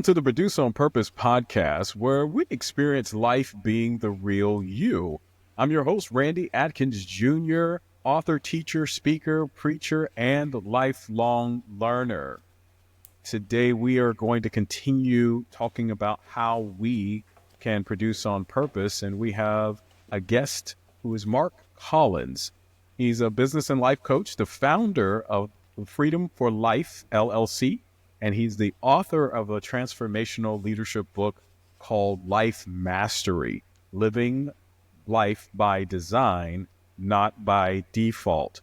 to the Produce on Purpose podcast, where we experience life being the real you. I'm your host, Randy Adkins Jr., author, teacher, speaker, preacher, and lifelong learner. Today, we are going to continue talking about how we can produce on purpose, and we have a guest who is Mark Collins. He's a business and life coach, the founder of Freedom for Life, LLC, and he's the author of a transformational leadership book called Life Mastery, Living Life by Design, Not by Default.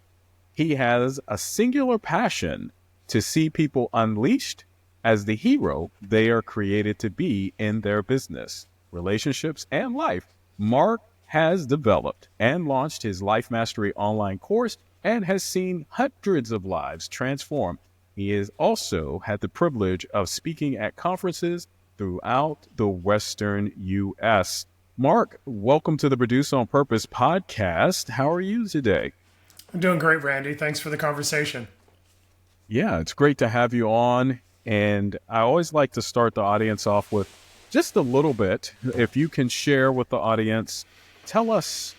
He has a singular passion to see people unleashed as the hero they are created to be in their business, relationships, and life. Mark has developed and launched his Life Mastery online course and has seen hundreds of lives transform. He has also had the privilege of speaking at conferences throughout the Western U.S. Mark, welcome to the Produce on Purpose podcast. How are you today? I'm doing great, Randy. Thanks for the conversation. Yeah, it's great to have you on. And I always like to start the audience off with just a little bit. If you can share with the audience, tell us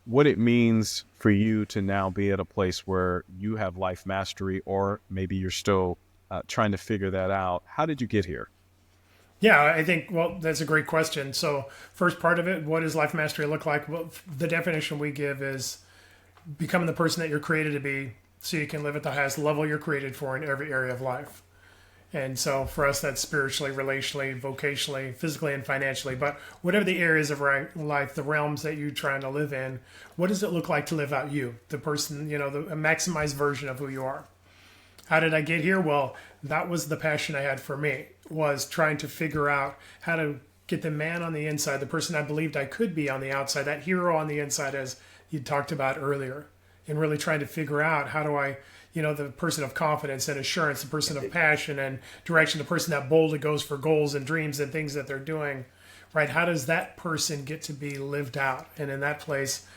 what it means for you to now be at a place where you have life mastery, or maybe you're still trying to figure that out. How did you get here? Yeah, I think, well, that's a great question. So first part of it, what does life mastery look like? Well, the definition we give is becoming the person that you're created to be so you can live at the highest level you're created for in every area of life. And so for us, that's spiritually, relationally, vocationally, physically, and financially. But whatever the areas of life, the realms that you're trying to live in, what does it look like to live out you, the person, a maximized version of who you are? How did I get here? Well, that was the passion I had for me, was trying to figure out how to get the man on the inside, the person I believed I could be on the outside, that hero on the inside, as you talked about earlier, and really trying to figure out how do I, the person of confidence and assurance, the person of passion and direction, the person that boldly goes for goals and dreams and things that they're doing, right? How does that person get to be lived out? And in that place,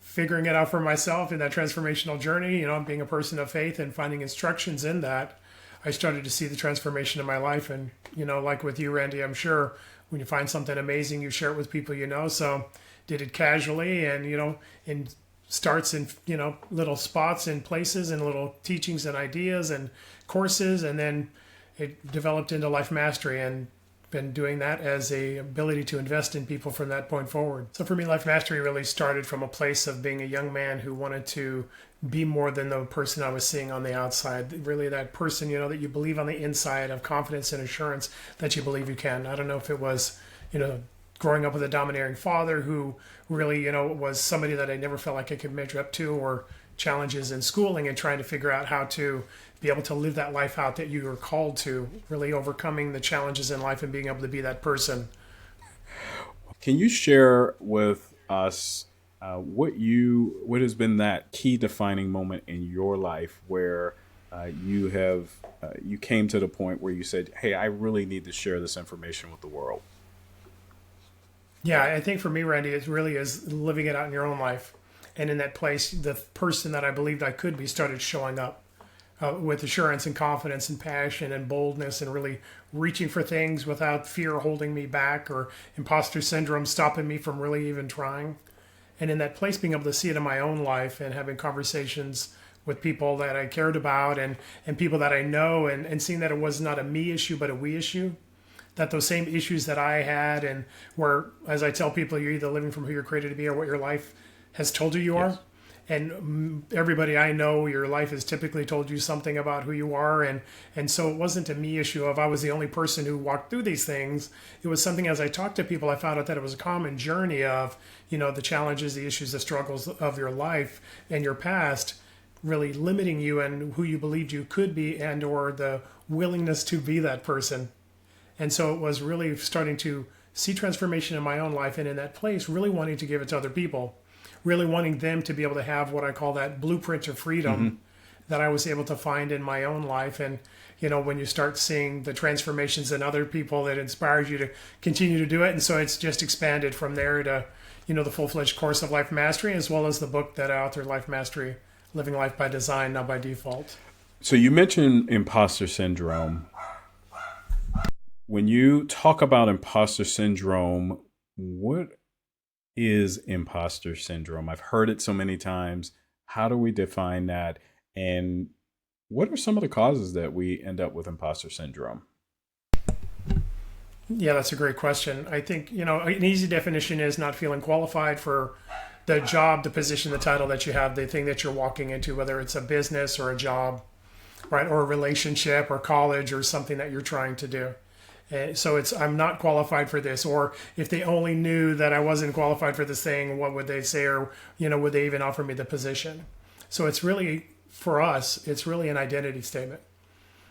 figuring it out for myself in that transformational journey, being a person of faith and finding instructions in that, I started to see the transformation in my life. And, like with you, Randy, I'm sure when you find something amazing, you share it with people So did it casually and, in starts in, little spots and places and little teachings and ideas and courses. And then it developed into Life Mastery, and been doing that as a ability to invest in people from that point forward. So for me, Life Mastery really started from a place of being a young man who wanted to be more than the person I was seeing on the outside. Really that person, that you believe on the inside, of confidence and assurance that you believe you can. I don't know if it was, growing up with a domineering father who really, was somebody that I never felt like I could measure up to, or challenges in schooling and trying to figure out how to be able to live that life out that you were called to, really overcoming the challenges in life and being able to be that person. Can you share with us what has been that key defining moment in your life where you came to the point where you said, hey, I really need to share this information with the world? Yeah, I think for me, Randy, it really is living it out in your own life. And in that place, the person that I believed I could be started showing up with assurance and confidence and passion and boldness, and really reaching for things without fear holding me back, or imposter syndrome stopping me from really even trying. And in that place, being able to see it in my own life and having conversations with people that I cared about and people that I know, and seeing that it was not a me issue, but a we issue. That those same issues that I had, and where, as I tell people, you're either living from who you're created to be or what your life has told you are. And everybody I know, your life has typically told you something about who you are. And so it wasn't a me issue of I was the only person who walked through these things. It was something, as I talked to people, I found out that it was a common journey of, the challenges, the issues, the struggles of your life and your past really limiting you and who you believed you could be, and or the willingness to be that person. And so it was really starting to see transformation in my own life, and in that place, really wanting to give it to other people, really wanting them to be able to have what I call that blueprint of freedom that I was able to find in my own life. And, when you start seeing the transformations in other people, it inspires you to continue to do it. And so it's just expanded from there to, the full-fledged course of Life Mastery, as well as the book that I authored, Life Mastery, Living Life by Design, Not by Default. So you mentioned imposter syndrome. When you talk about imposter syndrome, what is imposter syndrome? I've heard it so many times. How do we define that? And what are some of the causes that we end up with imposter syndrome? Yeah, that's a great question. I think, an easy definition is not feeling qualified for the job, the position, the title that you have, the thing that you're walking into, whether it's a business or a job, right, or a relationship or college or something that you're trying to do. So it's, I'm not qualified for this, or if they only knew that I wasn't qualified for this thing, what would they say, or would they even offer me the position? So it's really, for us, it's really an identity statement.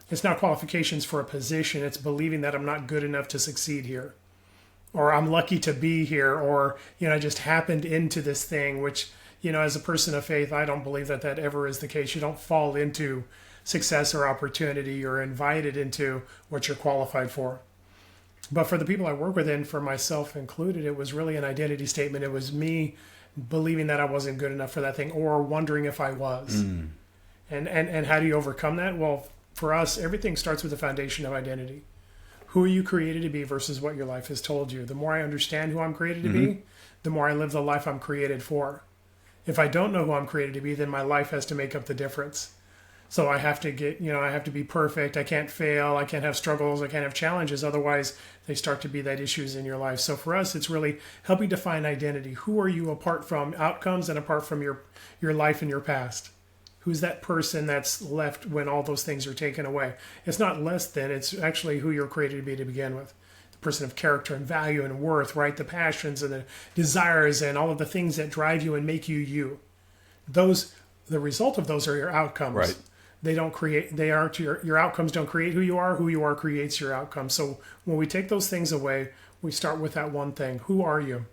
It's not qualifications for a position. It's believing that I'm not good enough to succeed here, or I'm lucky to be here, or I just happened into this thing. Which, as a person of faith, I don't believe that that ever is the case. You don't fall into success or opportunity. You're invited into what you're qualified for. But for the people I work with, and for myself included, it was really an identity statement. It was me believing that I wasn't good enough for that thing, or wondering if I was. And how do you overcome that? Well, for us, everything starts with the foundation of identity. Who are you created to be versus what your life has told you? The more I understand who I'm created to be, the more I live the life I'm created for. If I don't know who I'm created to be, then my life has to make up the difference. So I have to get, I have to be perfect. I can't fail. I can't have struggles. I can't have challenges. Otherwise, they start to be that issues in your life. So for us, it's really helping define identity. Who are you apart from outcomes and apart from your life and your past? Who's that person that's left when all those things are taken away? It's not less than, it's actually who you're created to be to begin with. The person of character and value and worth, right? The passions and the desires and all of the things that drive you and make you you. Those, the result of those are your outcomes. Right. They don't create, they aren't your outcomes don't create who you are creates your outcomes. So when we take those things away, we start with that one thing. Who are you?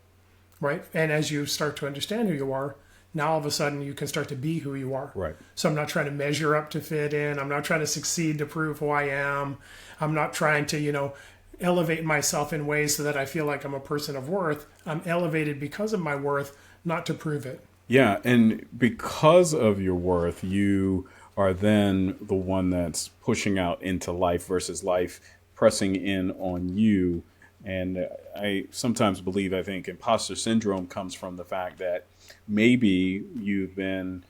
Right? And as you start to understand who you are, now all of a sudden you can start to be who you are. Right. So I'm not trying to measure up to fit in. I'm not trying to succeed to prove who I am. I'm not trying to, elevate myself in ways so that I feel like I'm a person of worth. I'm elevated because of my worth, not to prove it. Yeah. And because of your worth, you are then the one that's pushing out into life versus life pressing in on you. And I sometimes believe, I think imposter syndrome comes from the fact that maybe you've been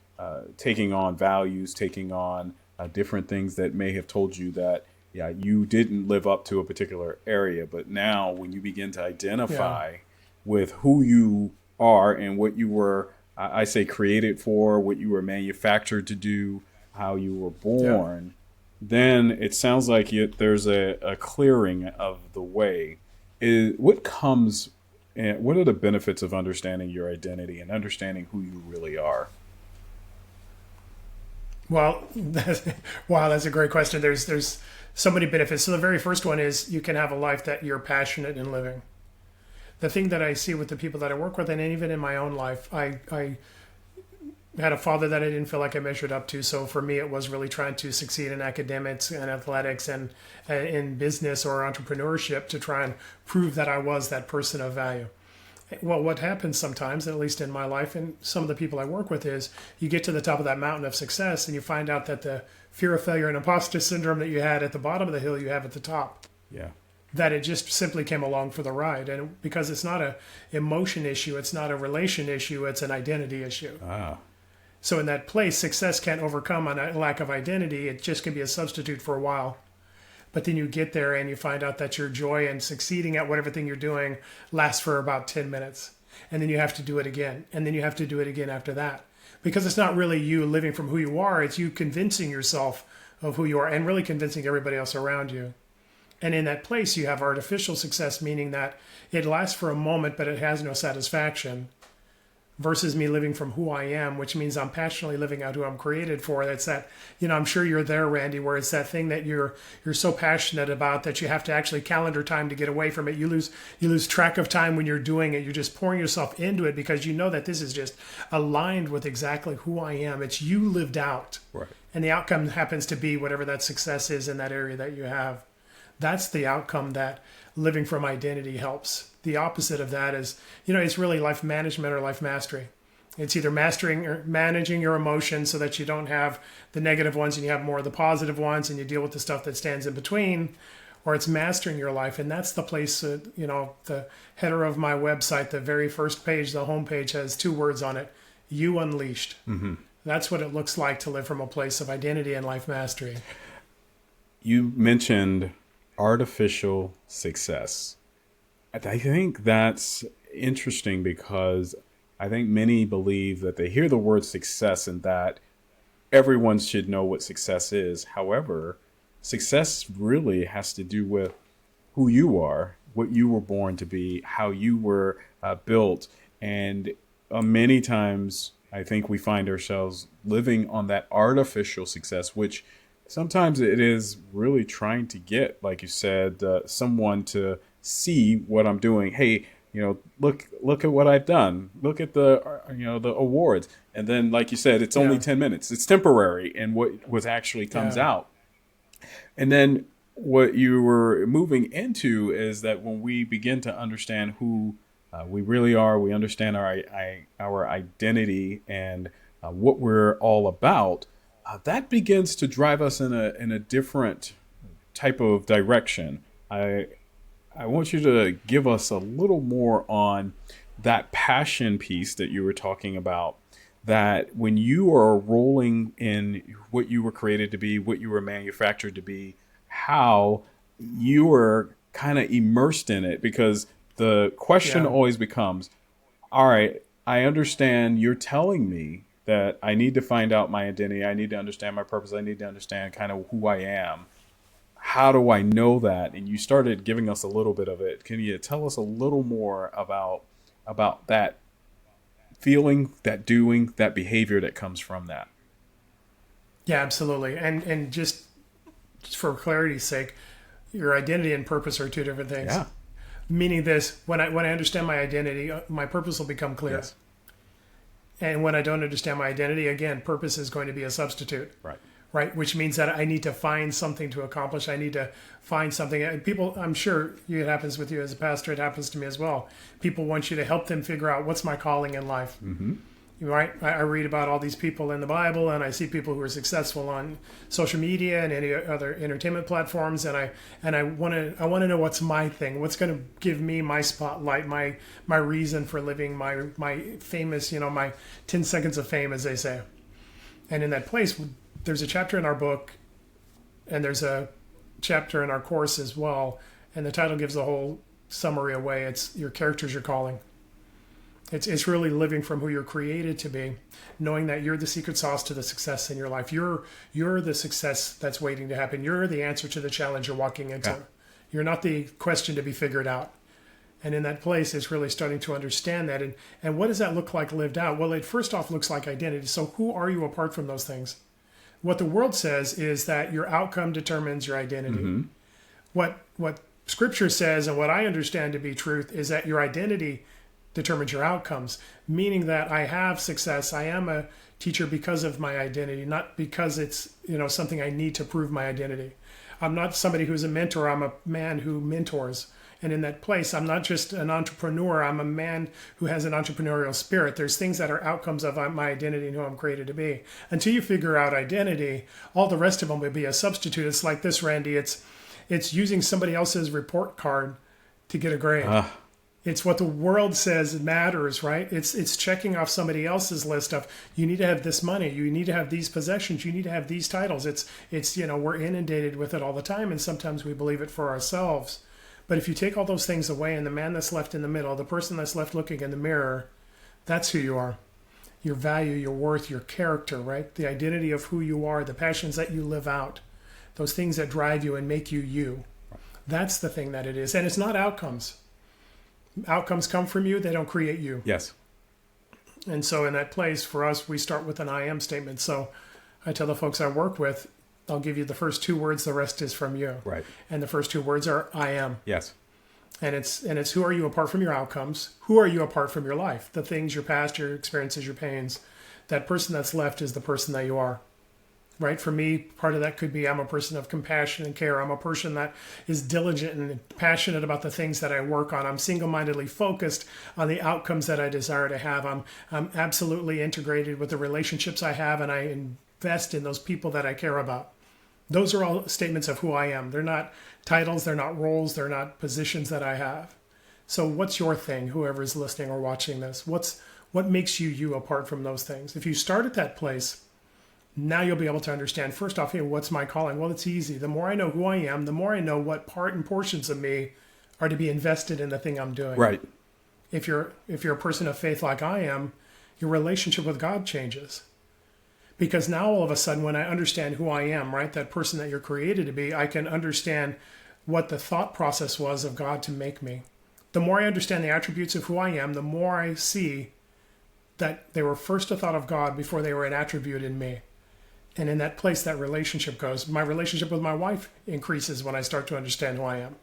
taking on values, taking on different things that may have told you that, yeah, you didn't live up to a particular area. But now when you begin to identify with who you are and what you were, I say created for, what you were manufactured to do, how you were born, then it sounds like there's a clearing of the way. What comes and what are the benefits of understanding your identity and understanding who you really are? Well, that's a great question. There's so many benefits. So the very first one is you can have a life that you're passionate in living. The thing that I see with the people that I work with, and even in my own life, I had a father that I didn't feel like I measured up to. So for me, it was really trying to succeed in academics and athletics and in business or entrepreneurship to try and prove that I was that person of value. Well, what happens sometimes, at least in my life and some of the people I work with, is you get to the top of that mountain of success and you find out that the fear of failure and imposter syndrome that you had at the bottom of the hill, you have at the top. Yeah. That it just simply came along for the ride. And because it's not a emotion issue, it's not a relation issue, it's an identity issue. Ah. So in that place, success can't overcome on a lack of identity. It just can be a substitute for a while. But then you get there and you find out that your joy and succeeding at whatever thing you're doing lasts for about 10 minutes. And then you have to do it again. And then you have to do it again after that. Because it's not really you living from who you are. It's you convincing yourself of who you are and really convincing everybody else around you. And in that place, you have artificial success, meaning that it lasts for a moment, but it has no satisfaction. Versus me living from who I am, which means I'm passionately living out who I'm created for. That's that, I'm sure you're there, Randy, where it's that thing that you're so passionate about that you have to actually calendar time to get away from it. You lose track of time when you're doing it. You're just pouring yourself into it because you know that this is just aligned with exactly who I am. It's you lived out. Right. And the outcome happens to be whatever that success is in that area that you have. That's the outcome that living from identity helps. The opposite of that is, it's really life management or life mastery. It's either mastering or managing your emotions so that you don't have the negative ones and you have more of the positive ones and you deal with the stuff that stands in between, or it's mastering your life. And that's the place that, the header of my website, the very first page, the home page has 2 words on it: You Unleashed. Mm-hmm. That's what it looks like to live from a place of identity and life mastery. You mentioned artificial success. I think that's interesting because I think many believe that they hear the word success and that everyone should know what success is. However, success really has to do with who you are, what you were born to be, how you were built. And many times I think we find ourselves living on that artificial success, which sometimes it is really trying to get, like you said, someone to see what I'm doing. Hey, look at what I've done. Look at the awards. And then, like you said, it's only 10 minutes. It's temporary, and what actually comes out. And then what you were moving into is that when we begin to understand who we really are, we understand our identity and what we're all about. That begins to drive us in a different type of direction. I want you to give us a little more on that passion piece that you were talking about, that when you are rolling in what you were created to be, what you were manufactured to be, how you are kind of immersed in it, because the question always becomes, all right, I understand you're telling me that I need to find out my identity. I need to understand my purpose. I need to understand kind of who I am. How do I know that? And you started giving us a little bit of it. Can you tell us a little more about that feeling, that doing, that behavior that comes from that? Yeah, absolutely. And just for clarity's sake, your identity and purpose are 2 different things. Yeah. Meaning this, when I understand my identity, my purpose will become clear. Yes. And when I don't understand my identity, again, purpose is going to be a substitute. Right. Which means that I need to find something to accomplish. I need to find something. And people, I'm sure it happens with you as a pastor. It happens to me as well. People want you to help them figure out what's my calling in life. Mm-hmm. Right. I read about all these people in the Bible, and I see people who are successful on social media and any other entertainment platforms. And I want to know what's my thing. What's going to give me my spotlight, my reason for living, my famous, my 10 seconds of fame, as they say. And in that place, there's a chapter in our book, and there's a chapter in our course as well, and the title gives the whole summary away. It's Your Character's Your Calling. It's really living from who you're created to be, knowing that you're the secret sauce to the success in your life. You're the success that's waiting to happen. You're the answer to the challenge you're walking into. Yeah. You're not the question to be figured out. And in that place, it's really starting to understand that. And what does that look like lived out? Well, it first off looks like identity. So who are you apart from those things? What the world says is that your outcome determines your identity. Mm-hmm. What Scripture says, and what I understand to be truth, is that your identity determines your outcomes, meaning that I have success. I am a teacher because of my identity, not because it's something I need to prove my identity. I'm not somebody who's a mentor. I'm a man who mentors. And in that place, I'm not just an entrepreneur. I'm a man who has an entrepreneurial spirit. There's things that are outcomes of my identity and who I'm created to be. Until you figure out identity, all the rest of them will be a substitute. It's like this, Randy. It's using somebody else's report card to get a grade. It's what the world says matters, right? It's checking off somebody else's list of, you need to have this money, you need to have these possessions, you need to have these titles. It's we're inundated with it all the time, and sometimes we believe it for ourselves. But if you take all those things away, and the man that's left in the middle, the person that's left looking in the mirror, that's who you are. Your value, your worth, your character, right? The identity of who you are, the passions that you live out, those things that drive you and make you you. That's the thing that it is. And it's not outcomes. Outcomes come from you, they don't create you. Yes. And so in that place, for us, we start with an I am statement. So I tell the folks I work with, I'll give you the first 2 words, the rest is from you. Right. And the first 2 words are I am. Yes. And it's who are you apart from your outcomes? Who are you apart from your life? The things, your past, your experiences, your pains. That person that's left is the person that you are. Right? For me, part of that could be I'm a person of compassion and care. I'm a person that is diligent and passionate about the things that I work on. I'm single-mindedly focused on the outcomes that I desire to have. I'm absolutely integrated with the relationships I have, and I invest in those people that I care about. Those are all statements of who I am. They're not titles, they're not roles, they're not positions that I have. So what's your thing, whoever's listening or watching this? What makes you you apart from those things? If you start at that place, now you'll be able to understand, first off, hey, what's my calling? Well, it's easy. The more I know who I am, the more I know what part and portions of me are to be invested in the thing I'm doing. Right. If you're a person of faith like I am, your relationship with God changes. Because now all of a sudden, when I understand who I am, right, that person that you're created to be, I can understand what the thought process was of God to make me. The more I understand the attributes of who I am, the more I see that they were first a thought of God before they were an attribute in me. And in that place, that relationship goes. My relationship with my wife increases when I start to understand who I am.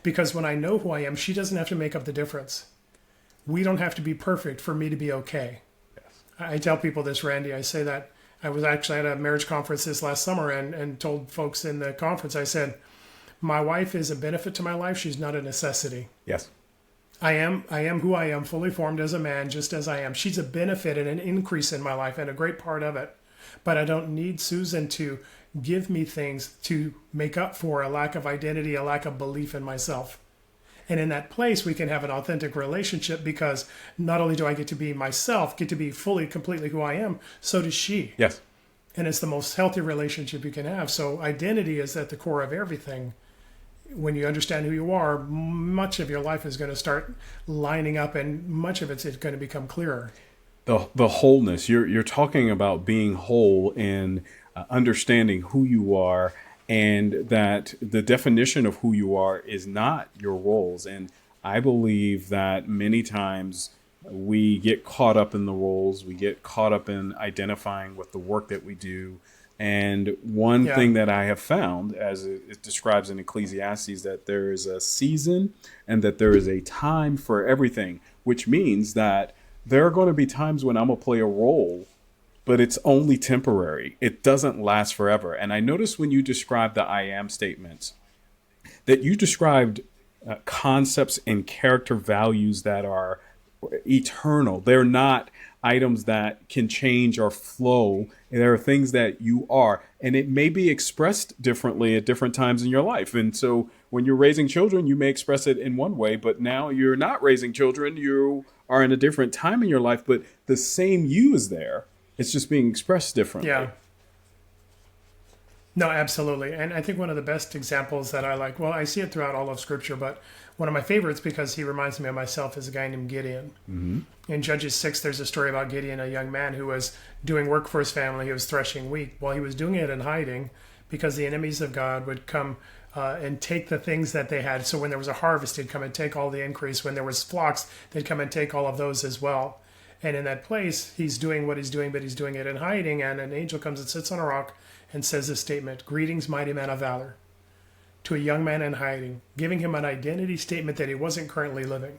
Because when I know who I am, she doesn't have to make up the difference. We don't have to be perfect for me to be okay. Yes. I tell people this, Randy. I say that I was actually at a marriage conference this last summer and told folks in the conference, I said, my wife is a benefit to my life. She's not a necessity. Yes. I am who I am, fully formed as a man, just as I am. She's a benefit and an increase in my life and a great part of it. But I don't need Susan to give me things to make up for a lack of identity, a lack of belief in myself. And in that place, we can have an authentic relationship because not only do I get to be myself, get to be fully, completely who I am, so does she. Yes. And it's the most healthy relationship you can have. So identity is at the core of everything. When you understand who you are, much of your life is going to start lining up and much of it's going to become clearer. The wholeness, you're talking about being whole and understanding who you are, and that the definition of who you are is not your roles. And I believe that many times we get caught up in the roles, we get caught up in identifying with the work that we do. And one thing that I have found, as it describes in Ecclesiastes, that there is a season and that there is a time for everything, which means that there are going to be times when I'm going to play a role, but it's only temporary. It doesn't last forever. And I noticed when you described the I am statements, that you described concepts and character values that are eternal. They're not items that can change or flow. There are things that you are, and it may be expressed differently at different times in your life. And so when you're raising children, you may express it in one way, but now you're not raising children. You are in a different time in your life, but the same you is there. It's just being expressed differently. Yeah. No, absolutely. And I think one of the best examples that I like, well, I see it throughout all of Scripture, but one of my favorites, because he reminds me of myself, is a guy named Gideon. Mm-hmm. In Judges 6, there's a story about Gideon, a young man who was doing work for his family. He was threshing wheat. Well, he was doing it in hiding because the enemies of God would come and take the things that they had. So when there was a harvest, they'd come and take all the increase. When there was flocks, they'd come and take all of those as well. And in that place, he's doing what he's doing, but he's doing it in hiding. And an angel comes and sits on a rock and says this statement, "Greetings, mighty man of valor," to a young man in hiding, giving him an identity statement that he wasn't currently living.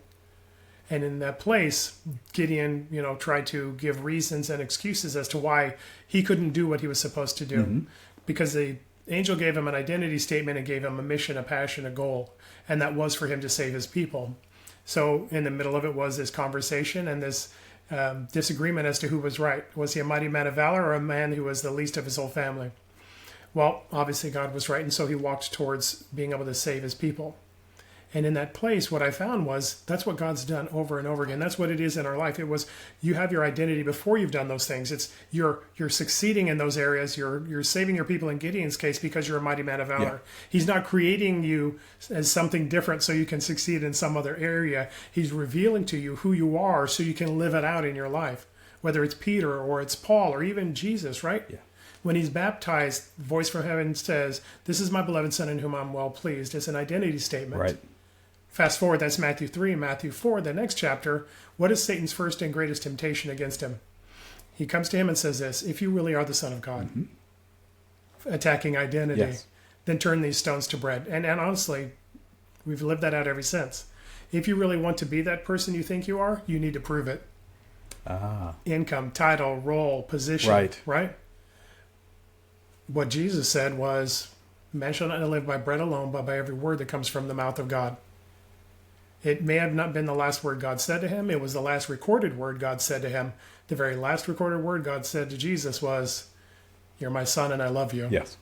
And in that place, Gideon, tried to give reasons and excuses as to why he couldn't do what he was supposed to do. Mm-hmm. Because the angel gave him an identity statement and gave him a mission, a passion, a goal. And that was for him to save his people. So in the middle of it was this conversation and this disagreement as to who was right. Was he a mighty man of valor or a man who was the least of his whole family? Well, obviously God was right, and so he walked towards being able to save his people. And in that place, what I found was that's what God's done over and over again. That's what it is in our life. It was you have your identity before you've done those things. It's you're succeeding in those areas. You're saving your people in Gideon's case because you're a mighty man of valor. Yeah. He's not creating you as something different so you can succeed in some other area. He's revealing to you who you are so you can live it out in your life, whether it's Peter or it's Paul or even Jesus, right? Yeah. When he's baptized, the voice from heaven says, "This is my beloved son in whom I'm well pleased." It's an identity statement. Right. Fast forward, that's Matthew 3 and Matthew 4, the next chapter. What is Satan's first and greatest temptation against him? He comes to him and says this, "If you really are the Son of God," mm-hmm. attacking identity, yes. "then turn these stones to bread." And honestly, we've lived that out ever since. If you really want to be that person you think you are, you need to prove it. Income, title, role, position, right? What Jesus said was, "Man shall not live by bread alone, but by every word that comes from the mouth of God." It may have not been the last word God said to him. It was the last recorded word God said to him. The very last recorded word God said to Jesus was, "You're my son and I love you." Yes.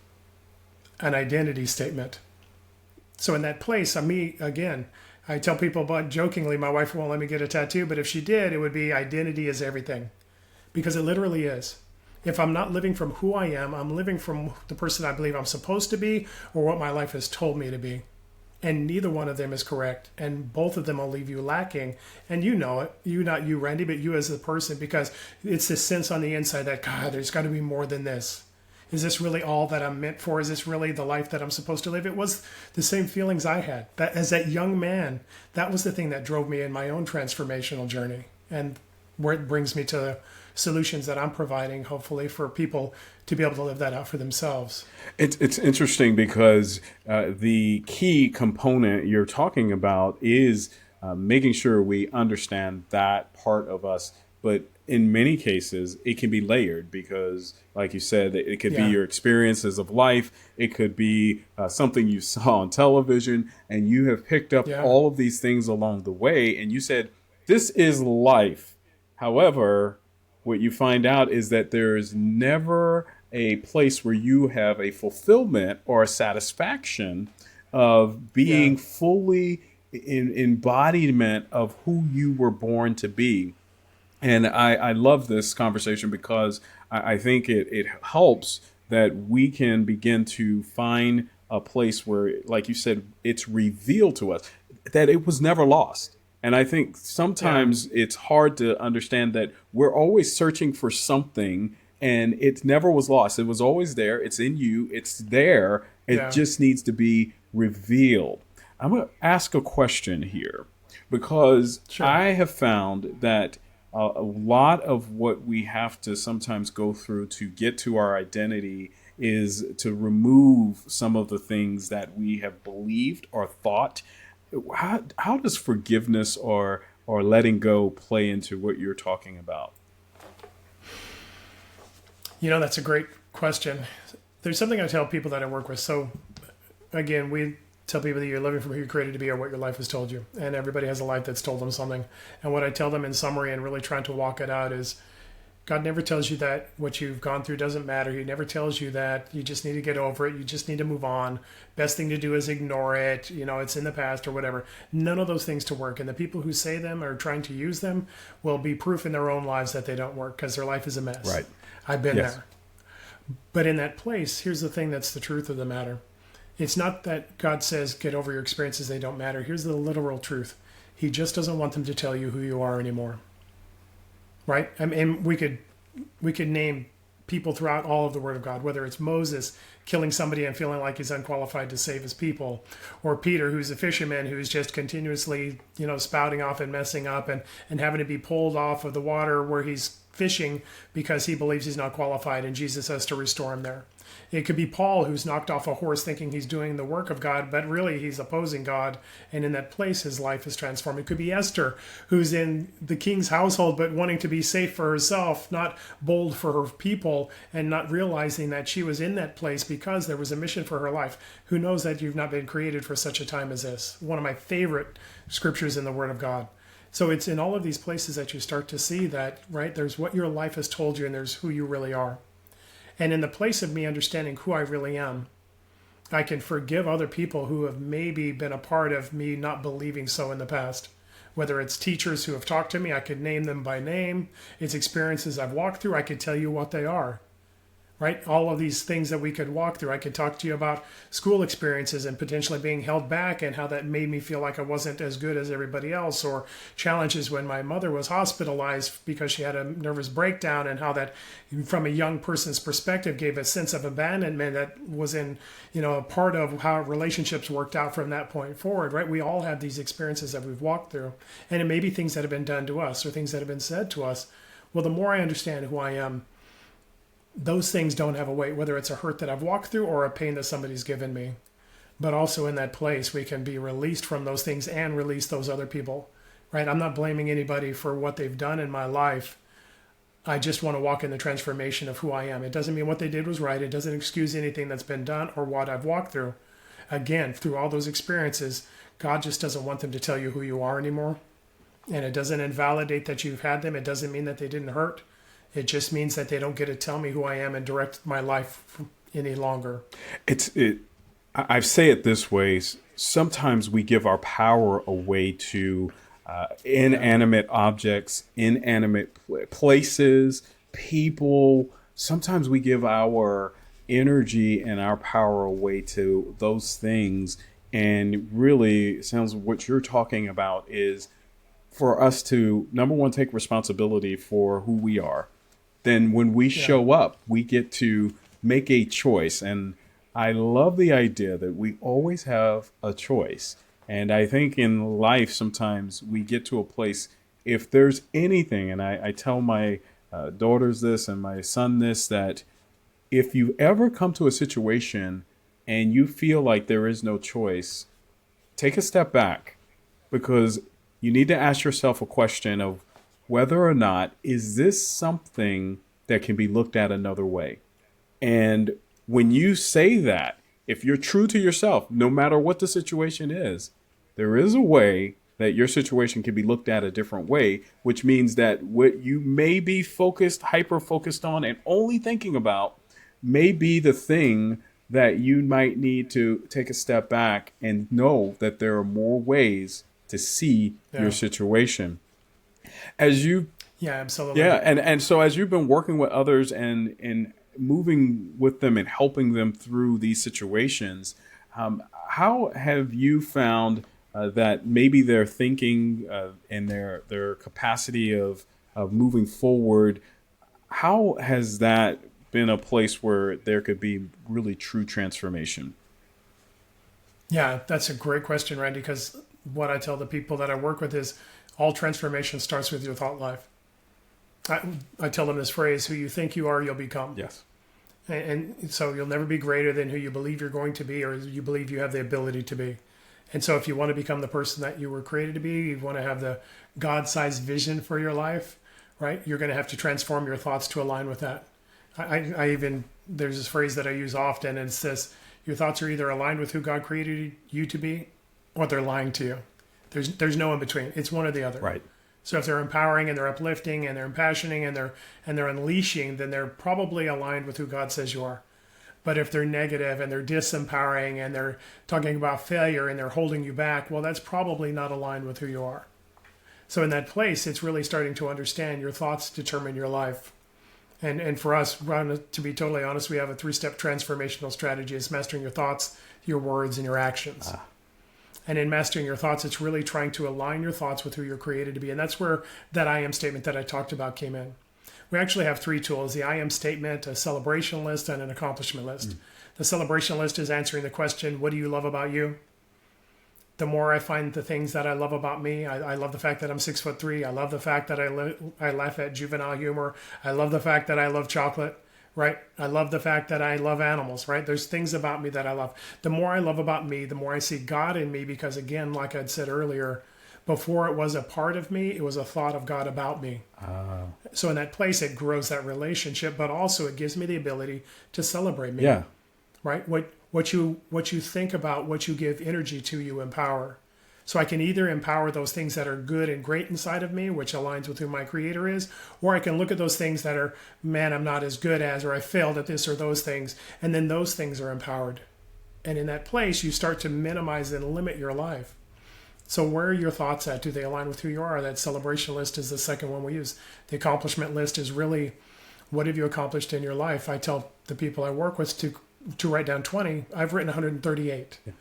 an identity statement. So in that place, again, I tell people about jokingly, my wife won't let me get a tattoo, but if she did, it would be identity is everything. Because it literally is. If I'm not living from who I am, I'm living from the person I believe I'm supposed to be or what my life has told me to be. And neither one of them is correct. And both of them will leave you lacking. And you know it. You, not you, Randy, but you as a person, because it's this sense on the inside that, God, there's got to be more than this. Is this really all that I'm meant for? Is this really the life that I'm supposed to live? It was the same feelings I had. That as that young man, that was the thing that drove me in my own transformational journey. And where it brings me to solutions that I'm providing, hopefully, for people to be able to live that out for themselves. It's interesting because the key component you're talking about is making sure we understand that part of us. But in many cases, it can be layered because, like you said, it could be your experiences of life. It could be something you saw on television, and you have picked up all of these things along the way. And you said, this is life. However, what you find out is that there is never a place where you have a fulfillment or a satisfaction of being fully in embodiment of who you were born to be. And I love this conversation because I think it helps that we can begin to find a place where, like you said, it's revealed to us that it was never lost. And I think sometimes it's hard to understand that we're always searching for something and it never was lost. It was always there. It's in you. It's there. It just needs to be revealed. I'm going to ask a question here because I have found that a lot of what we have to sometimes go through to get to our identity is to remove some of the things that we have believed or thought. How does forgiveness or letting go play into what you're talking about? You know, that's a great question. There's something I tell people that I work with. So, again, we tell people that you're living from who you're created to be or what your life has told you. And everybody has a life that's told them something. And what I tell them in summary and really trying to walk it out is God never tells you that what you've gone through doesn't matter. He never tells you that you just need to get over it. You just need to move on. Best thing to do is ignore it. You know, it's in the past or whatever. None of those things to work. And the people who say them or trying to use them will be proof in their own lives that they don't work because their life is a mess. Right. I've been there. But in that place, here's the thing that's the truth of the matter. It's not that God says, get over your experiences, they don't matter. Here's the literal truth. He just doesn't want them to tell you who you are anymore. Right? I mean, we could name people throughout all of the Word of God, whether it's Moses killing somebody and feeling like he's unqualified to save his people, or Peter, who's a fisherman who's just continuously, spouting off and messing up and having to be pulled off of the water where he's fishing because he believes he's not qualified and Jesus has to restore him there. It could be Paul, who's knocked off a horse thinking he's doing the work of God, but really he's opposing God. And in that place, his life is transformed. It could be Esther, who's in the king's household, but wanting to be safe for herself, not bold for her people, and not realizing that she was in that place because there was a mission for her life. Who knows that you've not been created for such a time as this? One of my favorite scriptures in the Word of God. So it's in all of these places that you start to see that, right, there's what your life has told you and there's who you really are. And in the place of me understanding who I really am, I can forgive other people who have maybe been a part of me not believing so in the past. Whether it's teachers who have talked to me, I could name them by name. It's experiences I've walked through, I could tell you what they are. Right? All of these things that we could walk through. I could talk to you about school experiences and potentially being held back and how that made me feel like I wasn't as good as everybody else, or challenges when my mother was hospitalized because she had a nervous breakdown and how that, from a young person's perspective, gave a sense of abandonment that was in, a part of how relationships worked out from that point forward, right? We all have these experiences that we've walked through, and it may be things that have been done to us or things that have been said to us. Well, the more I understand who I am, those things don't have a weight, whether it's a hurt that I've walked through or a pain that somebody's given me. But also in that place, we can be released from those things and release those other people, right? I'm not blaming anybody for what they've done in my life. I just want to walk in the transformation of who I am. It doesn't mean what they did was right. It doesn't excuse anything that's been done or what I've walked through. Again, through all those experiences, God just doesn't want them to tell you who you are anymore. And it doesn't invalidate that you've had them. It doesn't mean that they didn't hurt. It just means that they don't get to tell me who I am and direct my life any longer. I say it this way. Sometimes we give our power away to inanimate objects, inanimate places, people. Sometimes we give our energy and our power away to those things. And really, it sounds what you're talking about is for us to, number one, take responsibility for who we are. Then when we Yeah. show up, we get to make a choice. And I love the idea that we always have a choice. And I think in life, sometimes we get to a place, if there's anything, and I tell my daughters this and my son this, that if you ever come to a situation and you feel like there is no choice, take a step back, because you need to ask yourself a question of whether or not is this something that can be looked at another way. And when you say that, if you're true to yourself, no matter what the situation is, there is a way that your situation can be looked at a different way, which means that what you may be hyper focused on and only thinking about may be the thing that you might need to take a step back and know that there are more ways to see your Yeah. situation. As you Yeah, absolutely. Yeah, and so as you've been working with others and moving with them and helping them through these situations, how have you found that maybe their thinking and their capacity of moving forward, how has that been a place where there could be really true transformation? Yeah, that's a great question, Randy, because what I tell the people that I work with is all transformation starts with your thought life. I tell them this phrase: who you think you are, you'll become. Yes. And so you'll never be greater than who you believe you're going to be, or you believe you have the ability to be. And so if you want to become the person that you were created to be, you want to have the God-sized vision for your life, right? You're going to have to transform your thoughts to align with that. I even, there's this phrase that I use often, and it says, your thoughts are either aligned with who God created you to be, or they're lying to you. There's no in between. It's one or the other. Right. So if they're empowering and they're uplifting and they're impassioning and they're unleashing, then they're probably aligned with who God says you are. But if they're negative and they're disempowering and they're talking about failure and they're holding you back, well, that's probably not aligned with who you are. So in that place, it's really starting to understand your thoughts determine your life. And for us, to be totally honest, we have a 3-step transformational strategy. It's mastering your thoughts, your words, and your actions. And in mastering your thoughts, it's really trying to align your thoughts with who you're created to be. And that's where that I am statement that I talked about came in. We actually have 3 tools: the I am statement, a celebration list, and an accomplishment list. The celebration list is answering the question, what do you love about you? The more I find the things that I love about me, I love the fact that I'm 6'3". I love the fact that I laugh at juvenile humor. I love the fact that I love chocolate. Right? I love the fact that I love animals, right? There's things about me that I love. The more I love about me, the more I see God in me, because again, like I'd said earlier, before it was a part of me, it was a thought of God about me. So in that place, it grows that relationship, but also it gives me the ability to celebrate me. Yeah. Right? What you think about, what you give energy to, you empower. So I can either empower those things that are good and great inside of me, which aligns with who my creator is, or I can look at those things that are, man, I'm not as good as, or I failed at this or those things, and then those things are empowered. And in that place, you start to minimize and limit your life. So where are your thoughts at? Do they align with who you are? That celebration list is the second one we use. The accomplishment list is really, what have you accomplished in your life? I tell the people I work with to write down 20. I've written 138. Yeah.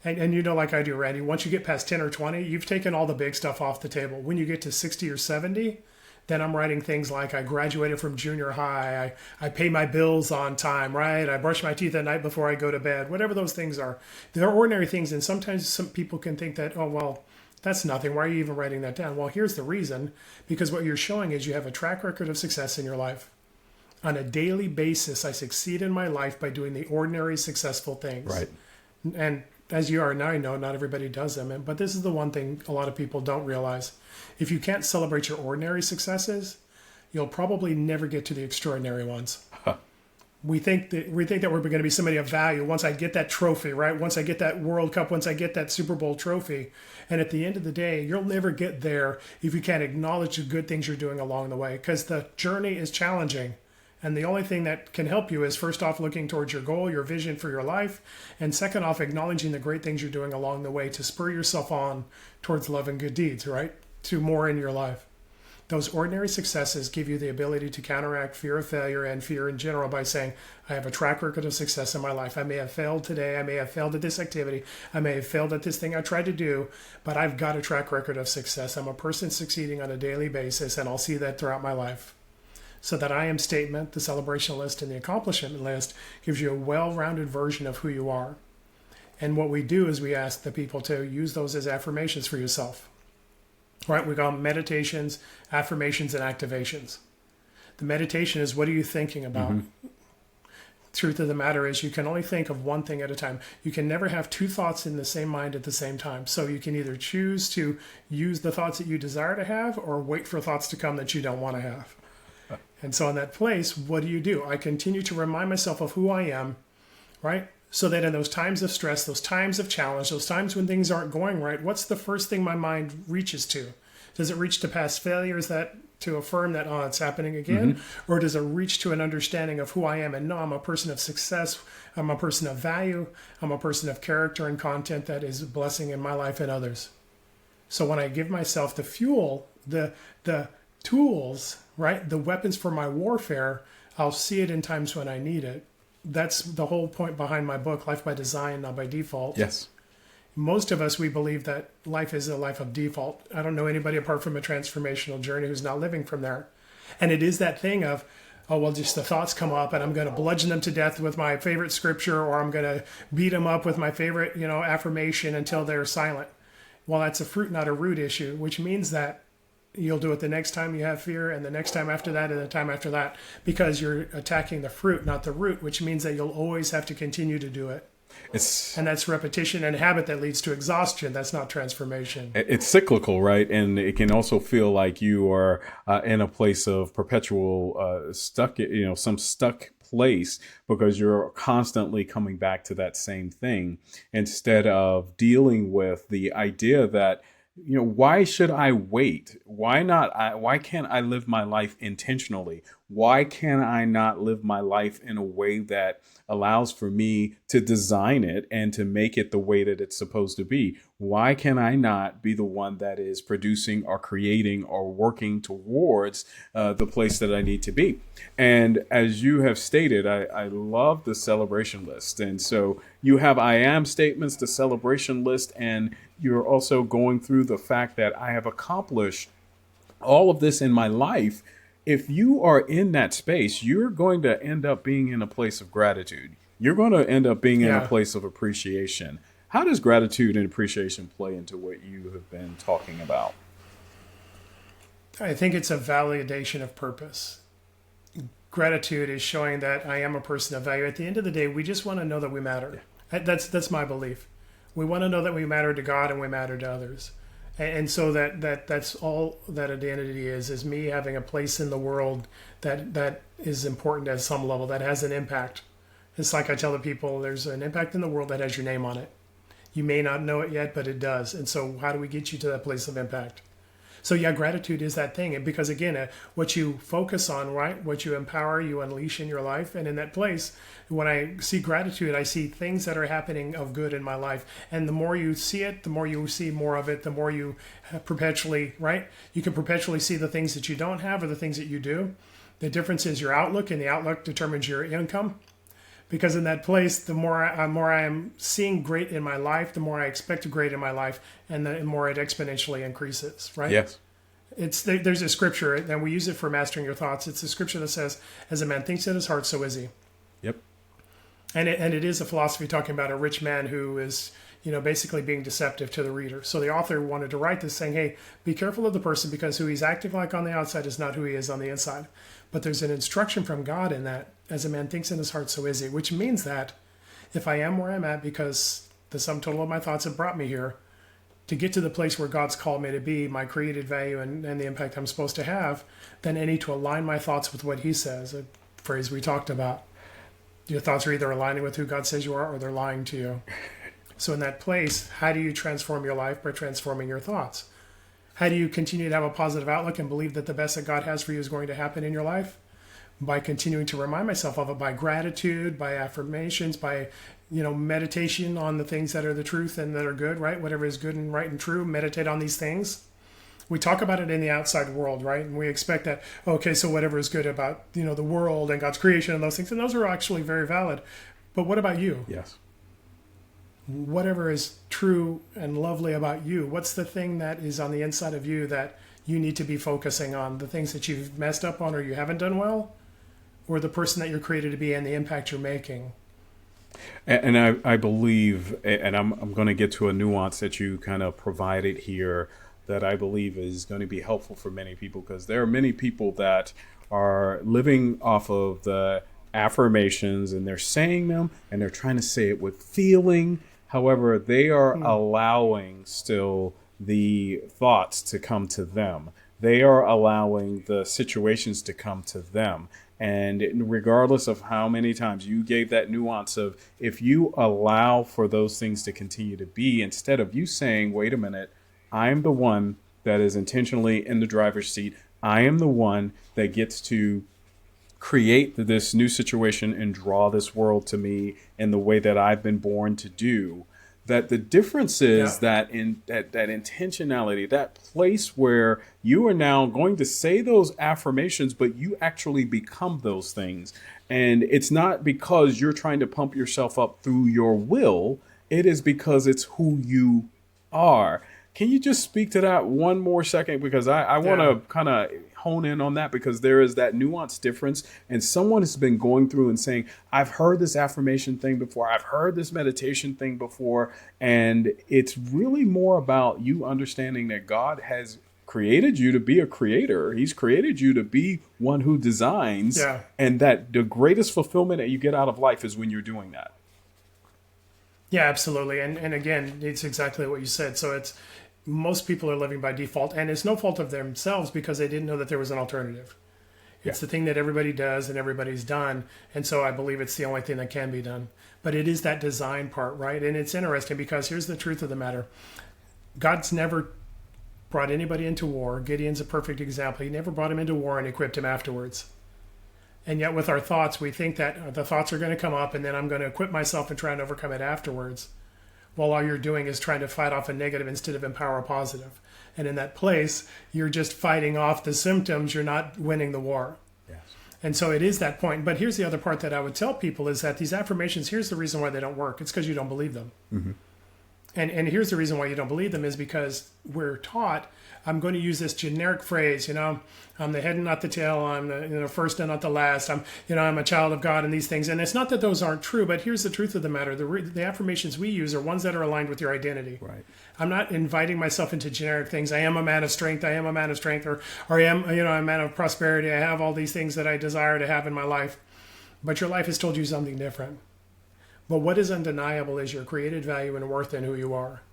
And you know, like I do, Randy, once you get past 10 or 20, you've taken all the big stuff off the table. When you get to 60 or 70, then I'm writing things like I graduated from junior high, I pay my bills on time, right? I brush my teeth at night before I go to bed, whatever those things are. They're ordinary things, and sometimes some people can think that, oh, well, that's nothing. Why are you even writing that down? Well, here's the reason. Because what you're showing is you have a track record of success in your life. On a daily basis, I succeed in my life by doing the ordinary successful things. Right. And as you are now, I know not everybody does them, but this is the one thing a lot of people don't realize. If you can't celebrate your ordinary successes, you'll probably never get to the extraordinary ones. We think that we're going to be somebody of value once I get that trophy, right? Once I get that World Cup, once I get that Super Bowl trophy. And at the end of the day, you'll never get there if you can't acknowledge the good things you're doing along the way, because the journey is challenging. And the only thing that can help you is first off looking towards your goal, your vision for your life, and second off acknowledging the great things you're doing along the way to spur yourself on towards love and good deeds, right? To more in your life. Those ordinary successes give you the ability to counteract fear of failure and fear in general by saying, I have a track record of success in my life. I may have failed today. I may have failed at this activity. I may have failed at this thing I tried to do, but I've got a track record of success. I'm a person succeeding on a daily basis, and I'll see that throughout my life. So that I am statement, the celebration list, and the accomplishment list gives you a well-rounded version of who you are. And what we do is we ask the people to use those as affirmations for yourself. Right? We call them meditations, affirmations, and activations. The meditation is, what are you thinking about? Mm-hmm. Truth of the matter is, you can only think of one thing at a time. You can never have two thoughts in the same mind at the same time. So you can either choose to use the thoughts that you desire to have or wait for thoughts to come that you don't want to have. And so in that place, what do? I continue to remind myself of who I am, right? So that in those times of stress, those times of challenge, those times when things aren't going right, what's the first thing my mind reaches to? Does it reach to past failures to affirm that, oh, it's happening again? Mm-hmm. Or does it reach to an understanding of who I am? And no, I'm a person of success. I'm a person of value. I'm a person of character and content that is a blessing in my life and others. So when I give myself the fuel, the tools, right, the weapons for my warfare, I'll see it in times when I need it. That's the whole point behind my book, Life by Design, Not by Default. Yes. Most of us, we believe that life is a life of default. I don't know anybody apart from a transformational journey who's not living from there. And it is that thing of, oh, well, just the thoughts come up and I'm going to bludgeon them to death with my favorite scripture, or I'm going to beat them up with my favorite, affirmation until they're silent. Well, that's a fruit, not a root issue, which means that you'll do it the next time you have fear, and the next time after that, and the time after that, because you're attacking the fruit, not the root, which means that you'll always have to continue to do it. And that's repetition and habit that leads to exhaustion. That's not transformation. It's cyclical, right? And it can also feel like you are in a place of perpetual stuck, some stuck place, because you're constantly coming back to that same thing instead of dealing with the idea that, why should I wait? Why not? Why can't I live my life intentionally? Why can I not live my life in a way that allows for me to design it and to make it the way that it's supposed to be? Why can I not be the one that is producing or creating or working towards the place that I need to be? And as you have stated, I love the celebration list. And so you have I am statements, the celebration list, and you're also going through the fact that I have accomplished all of this in my life. If you are in that space, you're going to end up being in a place of gratitude. You're going to end up being in a place of appreciation. How does gratitude and appreciation play into what you have been talking about? I think it's a validation of purpose. Gratitude is showing that I am a person of value. At the end of the day, we just want to know that we matter. That's my belief. We want to know that we matter to God and we matter to others. And so that's all that identity is me having a place in the world that is important at some level, that has an impact. It's like I tell the people, there's an impact in the world that has your name on it. You may not know it yet, but it does. And so how do we get you to that place of impact? So yeah, gratitude is that thing. And because again, what you focus on, right? What you empower, you unleash in your life. And in that place, when I see gratitude, I see things that are happening of good in my life. And the more you see it, the more you see more of it, the more you perpetually, right? You can perpetually see the things that you don't have or the things that you do. The difference is your outlook, and the outlook determines your income. Because in that place, the more I am seeing great in my life, the more I expect great in my life, and the more it exponentially increases, right? Yes. There's a scripture, and we use it for mastering your thoughts. It's a scripture that says, as a man thinks in his heart, so is he. Yep. And it is a philosophy talking about a rich man who is, basically being deceptive to the reader. So the author wanted to write this saying, hey, be careful of the person, because who he's acting like on the outside is not who he is on the inside. But there's an instruction from God in that, as a man thinks in his heart, so is he, which means that if I am where I'm at because the sum total of my thoughts have brought me here, to get to the place where God's called me to be, my created value and the impact I'm supposed to have, then I need to align my thoughts with what he says, a phrase we talked about. Your thoughts are either aligning with who God says you are, or they're lying to you. So in that place, how do you transform your life? By transforming your thoughts. How do you continue to have a positive outlook and believe that the best that God has for you is going to happen in your life? by continuing to remind myself of it, by gratitude, by affirmations, by meditation on the things that are the truth and that are good, right? Whatever is good and right and true, meditate on these things. We talk about it in the outside world, right? And we expect that, okay, so whatever is good about, the world and God's creation and those things, and those are actually very valid. But what about you? Yes. Whatever is true and lovely about you, what's the thing that is on the inside of you that you need to be focusing on? The things that you've messed up on or you haven't done well? Or the person that you're created to be and the impact you're making? And I believe, and I'm going to get to a nuance that you kind of provided here that I believe is going to be helpful for many people, because there are many people that are living off of the affirmations and they're saying them and they're trying to say it with feeling. However, they are allowing still the thoughts to come to them. They are allowing the situations to come to them. And regardless of how many times you gave that nuance of, if you allow for those things to continue to be, instead of you saying, wait a minute, I'm the one that is intentionally in the driver's seat. I am the one that gets to create this new situation and draw this world to me in the way that I've been born to do. That the difference is that in that intentionality, that place where you are now going to say those affirmations, but you actually become those things. And it's not because you're trying to pump yourself up through your will. It is because it's who you are. Can you just speak to that one more second? Because I want to kind of hone in on that, because there is that nuanced difference. And someone has been going through and saying, I've heard this affirmation thing before. I've heard this meditation thing before. And it's really more about you understanding that God has created you to be a creator. He's created you to be one who designs. Yeah. And that the greatest fulfillment that you get out of life is when you're doing that. Yeah, absolutely. And again, it's exactly what you said. So most people are living by default, and it's no fault of themselves because they didn't know that there was an alternative. It's the thing that everybody does and everybody's done. And so I believe it's the only thing that can be done. But it is that design part, right? And it's interesting because here's the truth of the matter. God's never brought anybody into war. Gideon's a perfect example. He never brought him into war and equipped him afterwards. And yet with our thoughts, we think that the thoughts are going to come up and then I'm going to equip myself and try and overcome it afterwards. While all you're doing is trying to fight off a negative instead of empower a positive. And in that place, you're just fighting off the symptoms. You're not winning the war. Yes. And so it is that point. But here's the other part that I would tell people is that these affirmations, here's the reason why they don't work. It's because you don't believe them. Mm-hmm. And here's the reason why you don't believe them is because we're taught, I'm going to use this generic phrase, I'm the head and not the tail. I'm the first and not the last. I'm a child of God and these things. And it's not that those aren't true, but here's the truth of the matter. The affirmations we use are ones that are aligned with your identity. Right. I'm not inviting myself into generic things. I am a man of strength. I am a man of strength, or I am, a man of prosperity. I have all these things that I desire to have in my life. But your life has told you something different. But what is undeniable is your created value and worth in who you are.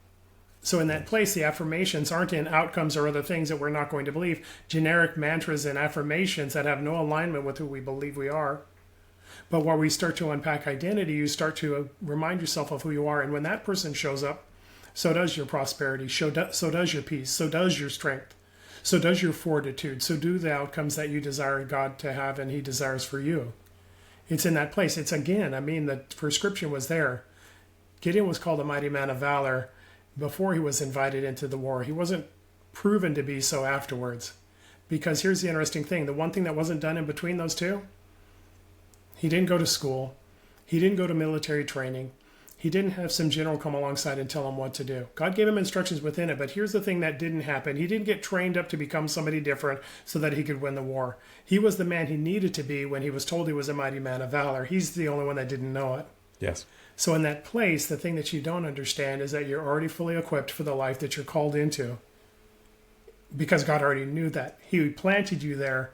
So in that place, the affirmations aren't in outcomes or other things that we're not going to believe. Generic mantras and affirmations that have no alignment with who we believe we are. But while we start to unpack identity, you start to remind yourself of who you are. And when that person shows up, so does your prosperity, so does your peace, so does your strength, so does your fortitude, so do the outcomes that you desire God to have and He desires for you. It's in that place. It's again, the prescription was there. Gideon was called a mighty man of valor before he was invited into the war. He wasn't proven to be so afterwards. Because here's the interesting thing. The one thing that wasn't done in between those two, he didn't go to school. He didn't go to military training. He didn't have some general come alongside and tell him what to do. God gave him instructions within it, but here's the thing that didn't happen. He didn't get trained up to become somebody different so that he could win the war. He was the man he needed to be when he was told he was a mighty man of valor. He's the only one that didn't know it. Yes. So in that place, the thing that you don't understand is that you're already fully equipped for the life that you're called into. Because God already knew that. He planted you there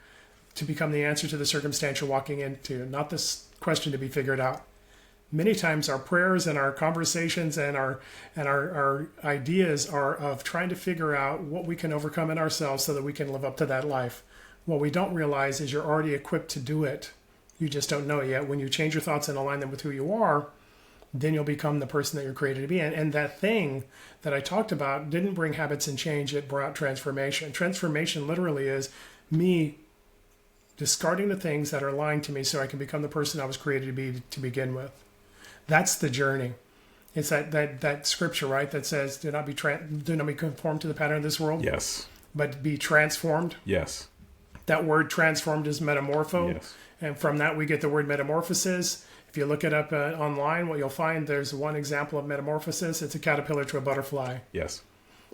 to become the answer to the circumstance you're walking into, not this question to be figured out. Many times our prayers and our conversations and our ideas are of trying to figure out what we can overcome in ourselves so that we can live up to that life. What we don't realize is you're already equipped to do it. You just don't know it yet. When you change your thoughts and align them with who you are, then you'll become the person that you're created to be. And that thing that I talked about didn't bring habits and change. It brought transformation. Transformation literally is me discarding the things that are lying to me so I can become the person I was created to be to begin with. That's the journey. It's that scripture, right, that says, do not be conformed to the pattern of this world, Yes. but be transformed. Yes. That word transformed is metamorpho. Yes. And from that, we get the word metamorphosis. If you look it up online, what you'll find, there's one example of metamorphosis. It's a caterpillar to a butterfly. Yes.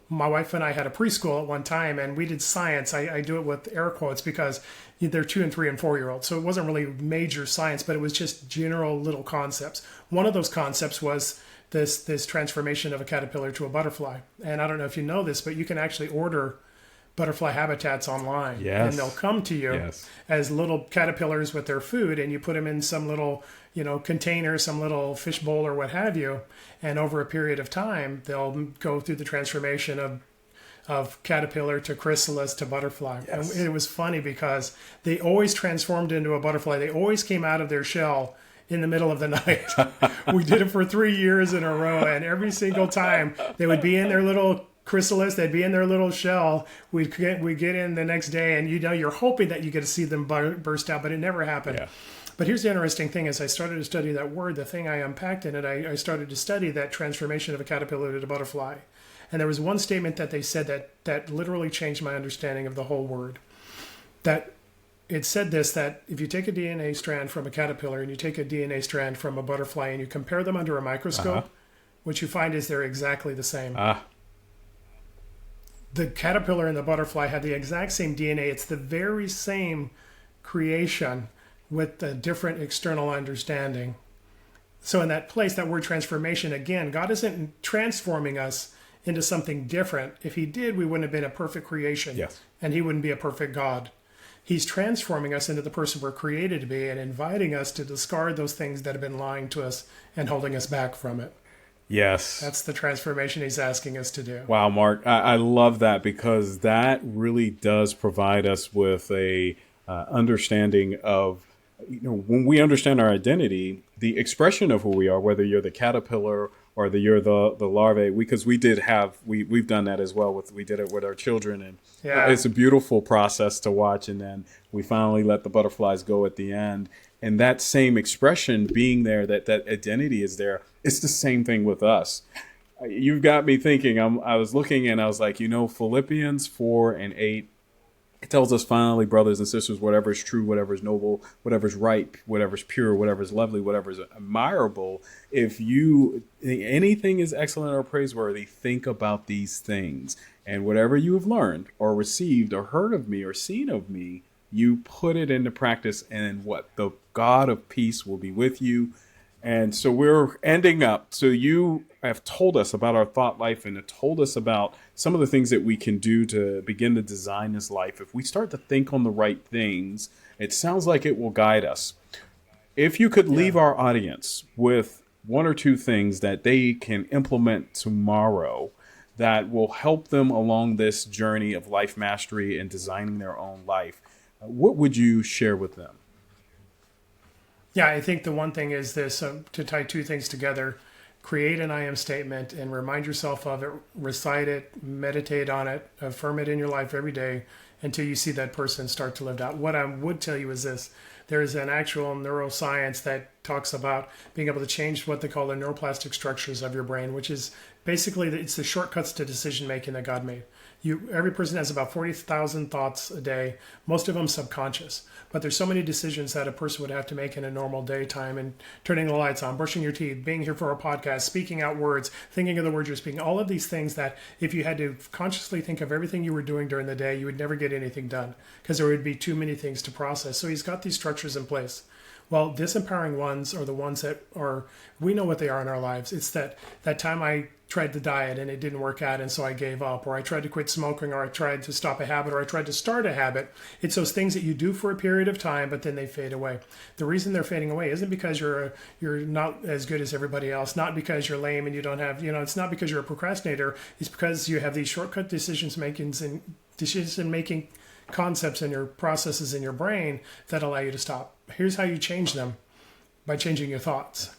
My wife and I had a preschool at one time, and we did science. I do it with air quotes because they're 2 and 3 and 4-year-olds. So it wasn't really major science, but it was just general little concepts. One of those concepts was this transformation of a caterpillar to a butterfly. And I don't know if you know this, but you can actually order butterfly habitats online. Yes. And they'll come to you Yes. as little caterpillars with their food, and you put them in some little, container, some little fish bowl or what have you. And over a period of time, they'll go through the transformation of caterpillar to chrysalis to butterfly. Yes. And it was funny because they always transformed into a butterfly. They always came out of their shell in the middle of the night. We did it for 3 years in a row, and every single time they would be in their little chrysalis, they'd be in their little shell. We'd get in the next day, and you're hoping that you get to see them burst out, but it never happened. Yeah. But here's the interesting thing: as I started to study that word, the thing I unpacked in it, I started to study that transformation of a caterpillar to a butterfly. And there was one statement that they said that literally changed my understanding of the whole word. That it said this, that if you take a DNA strand from a caterpillar and you take a DNA strand from a butterfly and you compare them under a microscope, what you find is they're exactly the same. The caterpillar and the butterfly have the exact same DNA. It's the very same creation with a different external understanding. So in that place, that word transformation, again, God isn't transforming us into something different. If he did, we wouldn't have been a perfect creation. Yes. And he wouldn't be a perfect God. He's transforming us into the person we're created to be and inviting us to discard those things that have been lying to us and holding us back from it. Yes. That's the transformation he's asking us to do. Wow, Mark. I love that, because that really does provide us with a understanding of, when we understand our identity, the expression of who we are, whether you're the caterpillar or you're the larvae, because we've done that as well. We did it with our children, and it's a beautiful process to watch. And then we finally let the butterflies go at the end. And that same expression being there, that identity is there. It's the same thing with us. You've got me thinking. I was looking, and I was like, Philippians 4:8. It tells us, finally, brothers and sisters, whatever is true, whatever is noble, whatever is right, whatever is pure, whatever is lovely, whatever is admirable, if anything is excellent or praiseworthy, think about these things. And whatever you have learned or received or heard of me or seen of me, you put it into practice, and the God of peace will be with you. And so we're ending up. So you have told us about our thought life and have told us about some of the things that we can do to begin to design this life. If we start to think on the right things, it sounds like it will guide us. If you could leave our audience with one or two things that they can implement tomorrow that will help them along this journey of life mastery and designing their own life, what would you share with them? Yeah, I think the one thing is this, to tie two things together: create an I am statement and remind yourself of it, recite it, meditate on it, affirm it in your life every day until you see that person start to live out. What I would tell you is this: there is an actual neuroscience that talks about being able to change what they call the neuroplastic structures of your brain, which is basically, it's the shortcuts to decision making that God made. Every person has about 40,000 thoughts a day, most of them subconscious. But there's so many decisions that a person would have to make in a normal daytime, and turning the lights on, brushing your teeth, being here for a podcast, speaking out words, thinking of the words you're speaking, all of these things that if you had to consciously think of everything you were doing during the day, you would never get anything done because there would be too many things to process. So he's got these structures in place. Well, disempowering ones are the ones that we know what they are in our lives. It's that time I tried to diet and it didn't work out, and so I gave up, or I tried to quit smoking, or I tried to stop a habit, or I tried to start a habit. It's those things that you do for a period of time, but then they fade away. The reason they're fading away isn't because you're not as good as everybody else, not because you're lame and you don't have, it's not because you're a procrastinator. It's because you have these shortcut decision making concepts in your processes in your brain that allow you to stop. Here's how you change them: by changing your thoughts.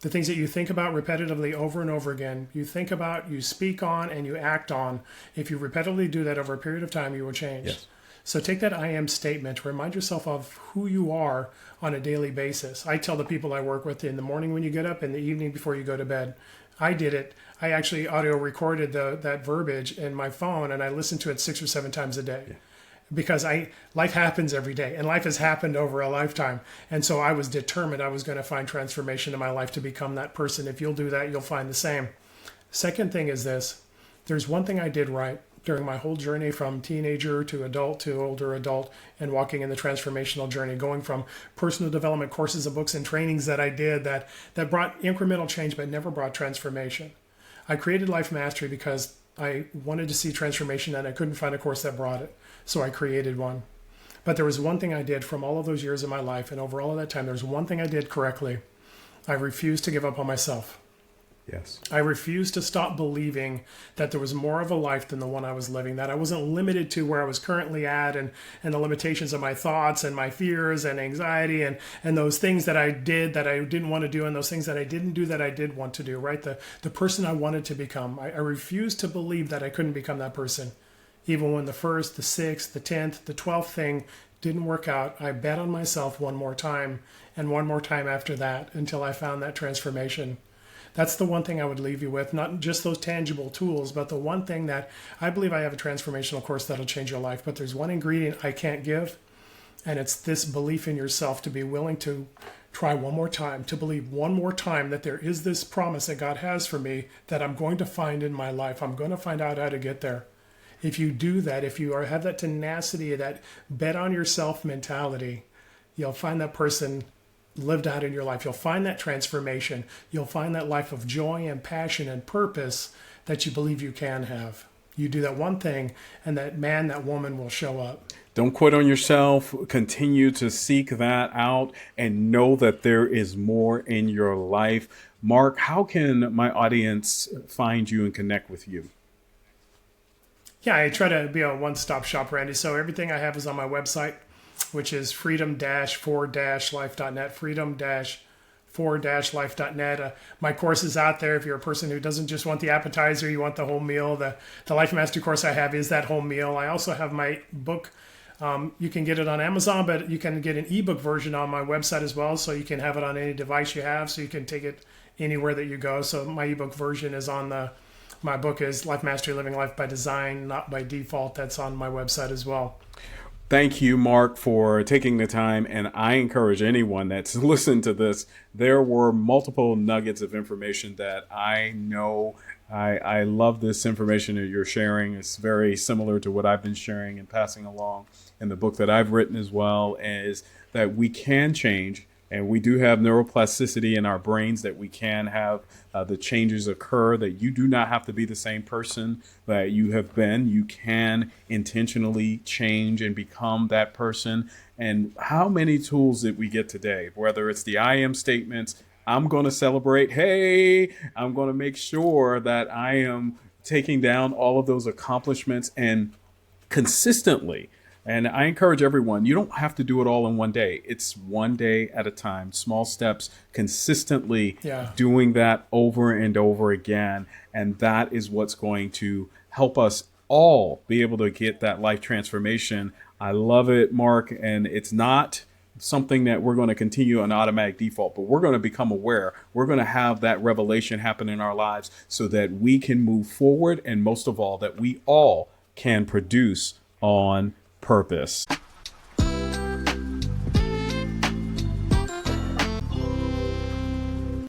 The things that you think about repetitively over and over again, you think about, you speak on, and you act on. If you repetitively do that over a period of time, you will change. Yes. So take that I am statement, remind yourself of who you are on a daily basis. I tell the people I work with in the morning when you get up, in the evening before you go to bed. I did it. I actually audio recorded that verbiage in my phone, and I listened to it 6 or 7 times a day. Yeah. Because life happens every day, and life has happened over a lifetime. And so I was determined I was going to find transformation in my life to become that person. If you'll do that, you'll find the same. Second thing is this. There's one thing I did right during my whole journey from teenager to adult to older adult and walking in the transformational journey, going from personal development courses and books and trainings that I did that brought incremental change but never brought transformation. I created Life Mastery because I wanted to see transformation and I couldn't find a course that brought it. So I created one. But there was one thing I did from all of those years of my life, and over all of that time, there's one thing I did correctly. I refused to give up on myself. Yes. I refused to stop believing that there was more of a life than the one I was living, that I wasn't limited to where I was currently at and the limitations of my thoughts and my fears and anxiety and those things that I did that I didn't want to do and those things that I didn't do that I did want to do, right? The person I wanted to become. I refused to believe that I couldn't become that person. Even when the first, the 6th, the 10th, the 12th thing didn't work out, I bet on myself one more time and one more time after that until I found that transformation. That's the one thing I would leave you with, not just those tangible tools, but the one thing that I believe I have a transformational course that'll change your life. But there's one ingredient I can't give, and it's this belief in yourself to be willing to try one more time, to believe one more time that there is this promise that God has for me that I'm going to find in my life. I'm going to find out how to get there. If you do that, if you have that tenacity, that bet on yourself mentality, you'll find that person lived out in your life. You'll find that transformation. You'll find that life of joy and passion and purpose that you believe you can have. You do that one thing, and that man, that woman will show up. Don't quit on yourself. Continue to seek that out and know that there is more in your life. Mark, how can my audience find you and connect with you? Yeah, I try to be a one-stop shop, Randy. So everything I have is on my website, which is freedom-4-life.net, freedom-4-life.net. My course is out there if you're a person who doesn't just want the appetizer, you want the whole meal. The Life Mastery course I have is that whole meal. I also have my book. You can get it on Amazon, but you can get an ebook version on my website as well, so you can have it on any device you have, so you can take it anywhere that you go. So my ebook version is on my book is Life Mastery, Living Life by Design, Not by Default. That's on my website as well. Thank you, Mark, for taking the time. And I encourage anyone that's listened to this. There were multiple nuggets of information that I know. I love this information that you're sharing. It's very similar to what I've been sharing and passing along in the book that I've written as well, is that we can change. And we do have neuroplasticity in our brains, that we can have the changes occur, that you do not have to be the same person that you have been. You can intentionally change and become that person. And how many tools did we get today? Whether it's the I am statements, I'm going to celebrate. Hey, I'm going to make sure that I am taking down all of those accomplishments and consistently. And I encourage everyone, you don't have to do it all in one day. It's one day at a time, small steps, consistently doing that over and over again. And that is what's going to help us all be able to get that life transformation. I love it, Mark. And it's not something that we're going to continue on automatic default, but we're going to become aware. We're going to have that revelation happen in our lives so that we can move forward. And most of all, that we all can produce on purpose.